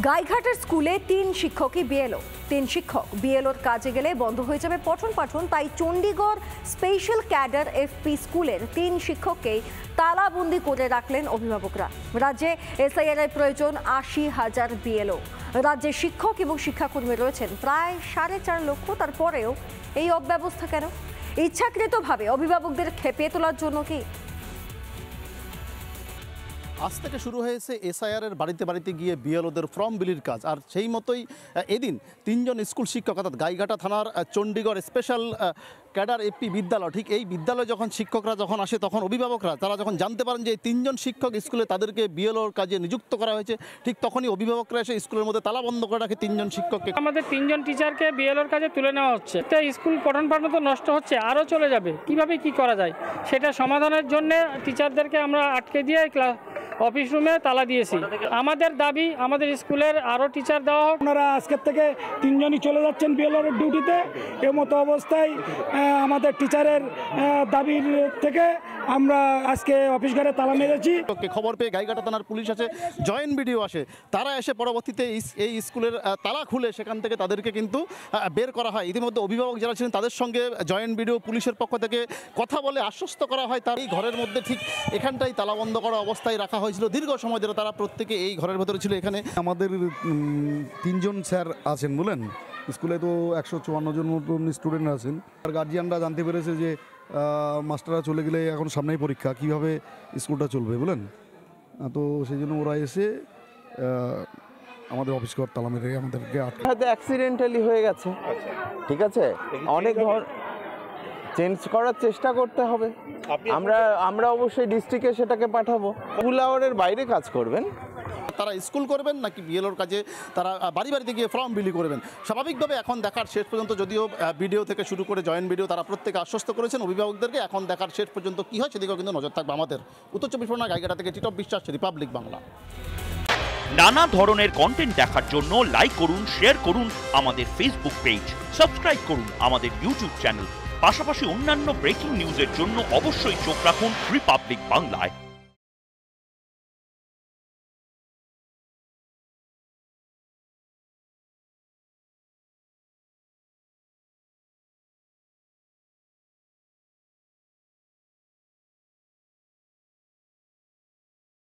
গাইঘাটের স্কুলে 3 শিক্ষকই বিএলও। 3 শিক্ষক বিএলওর কাজে গেলে বন্ধ হয়ে যাবে পঠন পাঠন, তাই চণ্ডীগড় স্পেশাল ক্যাডার এফপি স্কুলের 3 শিক্ষককেই তালাবন্দি করে রাখলেন অভিভাবকরা। রাজ্যে এসআইআর এর প্রয়োজন 80,000 বিএলও। রাজ্যে শিক্ষক এবং শিক্ষাকর্মী রয়েছেন প্রায় 4.5 লক্ষ। তারপরেও এই অব্যবস্থা কেন? ইচ্ছাকৃতভাবে অভিভাবকদের খেপিয়ে তোলার জন্য কি? আজ থেকে শুরু হয়েছে এসআইআর এর বাড়িতে বাড়িতে গিয়ে বিএলওদের ফর্ম বিলির কাজ। আর সেই মতোই এদিন 3 জন স্কুল শিক্ষক অর্থাৎ গাইঘাটা থানার চণ্ডীগড় স্পেশাল ক্যাডার এপি বিদ্যালয়, ঠিক এই বিদ্যালয়ে যখন শিক্ষকরা যখন আসে তখন অভিভাবকরা তারা যখন জানতে পারেন যে এই 3 জন শিক্ষক স্কুলে তাদেরকে বিএলওর কাজে নিযুক্ত করা হয়েছে, ঠিক তখনই অভিভাবকরা এসে স্কুলের মধ্যে তালা বন্ধ করে রাখে 3 জন শিক্ষককে। আমাদের 3 জন টিচারকে বিএলওর কাজে তুলে নেওয়া হচ্ছে। স্কুল পঠন পাঠন তো নষ্ট হচ্ছে, আরও চলে যাবে, কিভাবে কি করা যায় সেটা সমাধানের জন্য টিচারদেরকে আমরা আটকে দিয়ে ক্লাস অফিস রুমে তালা দিয়েছি। আমাদের দাবি আমাদের স্কুলের আরও টিচার দেওয়া হোক। আপনারা আজকের থেকে 3 জনই চলে যাচ্ছেন বিএলওর ডিউটিতে। এর মতো অবস্থায় আমাদের টিচারের দাবির থেকে আমরা আজকে অফিস ঘরে তালা মেরেছি। খবর পেয়ে গাইঘাটা থানার পুলিশ আছে, জয়েন্ট বিডিও আসে, তারা এসে পরবর্তীতে এই স্কুলের তালা খুলে সেখান থেকে তাদেরকে কিন্তু বের করা হয়। ইতিমধ্যে অভিভাবক যারা ছিলেন তাদের সঙ্গে জয়েন্ট বিডিও পুলিশের পক্ষ থেকে কথা বলে আশ্বস্ত করা হয় তার এই ঘরের মধ্যে ঠিক এখানটাই তালা বন্ধ করা অবস্থায় রাখা হয়েছিল। দীর্ঘ সময় ধরে তারা প্রত্যেকে এই ঘরের ভেতরে ছিল। এখানে আমাদের 3 জন স্যার আছেন বলেন, স্কুলে তো 154 জন মতন স্টুডেন্ট আছেন। আর গার্জিয়ানরা জানতে পেরেছে যে মাস্টাররা চলে গেলে এখন সামনেই পরীক্ষা, কিভাবে স্কুলটা চলবে বলেন। তো সেই জন্য ওরা এসে আমাদের অফিস ঘর তালা মেরে আমাদেরকে হয়তো অ্যাক্সিডেন্টালি হয়ে গেছে, ঠিক আছে, অনেক ঘর চেঞ্জ করার চেষ্টা করতে হবে। আমরা অবশ্যই ডিস্ট্রিক্টে সেটাকে পাঠাবো। স্কুল আওয়ারের বাইরে কাজ করবেন, তারা স্কুল করবেন নাকি বিএলওর কাজে তারা বাড়ি বাড়িতে গিয়ে ফর্ম বিলি করবেন। স্বাভাবিকভাবে এখন দেখার শেষ পর্যন্ত, যদিও ভিডিও থেকে শুরু করে জয়েন্ট ভিডিও তারা প্রত্যেকে আশ্বস্ত করেছেন অভিভাবকদেরকে, এখন দেখার শেষ পর্যন্ত কী হয় সেদিকেও কিন্তু নজর থাকবে আমাদের। উত্তর 24 পরগনা গাইঘাটা থেকে টিটপ বিশ্বাস, রিপাবলিক বাংলা। নানা ধরনের কন্টেন্ট দেখার জন্য লাইক করুন, শেয়ার করুন আমাদের ফেসবুক পেজ, সাবস্ক্রাইব করুন আমাদের ইউটিউব চ্যানেল। পাশাপাশি অন্যান্য ব্রেকিং নিউজের জন্য অবশ্যই চোখ রাখুন রিপাবলিক বাংলায়।